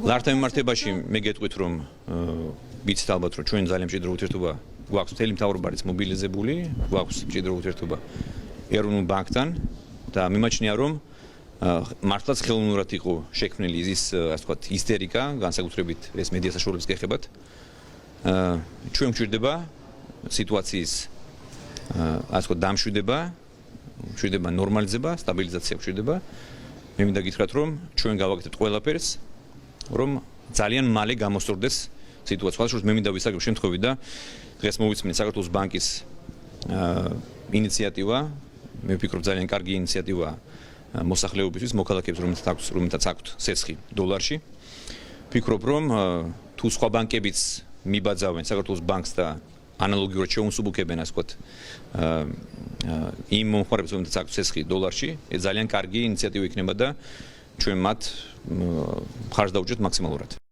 ლართა მიმართებაში მე გეტყვით რომ ვიცით ალბათ რომ ჩვენ ძალიან მჭიდრო ურთიერთობა გვაქვს მთელი მთავრობა არის მობილიზებული, გვაქვს მჭიდრო ურთიერთობა ეროვნულ ბანკთან და მიმაჩნია რომ მართლაც ხელოვნურად იყო შექმნილი ის ასე ვთქვათ ისტერიკა, განსაკუთრებით ეს მედია საშუალებებს გეხებათ. ჩვენ გვჭირდება სიტუაციის ასე ვთქვათ დამშვიდება, გვჭირდება ნორმალიზება, სტაბილიზაცია გვჭირდება. მე მინდა გითხრათ რომ ჩვენ გავაკეთებთ ყველაფერს რომ ძალიან მალე გამოსწორდეს სიტუაცია. ხალხს მე მინდა ვისაუბრებ შემთხვევით და დღეს მოვიწმინე საქართველოს ბანკის ინიციატივა. მე ვფიქრობ ძალიან კარგი ინიციატივა მოსახლეობისთვის, მოქალაქეებს, რომელთაც აქვთ სესხი დოლარში. ვფიქრობ რომ თუ სხვა ბანკებიც მიბაძავენ საქართველოს ბანკს და ანალოგიურად შეუმსუბუქებენ ასე ვთქვათ იმ მომხმარებლებს, რომელთაც აქვთ სესხი დოლარში, ეს ძალიან კარგი ინიციატივა იქნება და ჩვენ მათ მხარს დავუჭერთ მაქსიმალურად.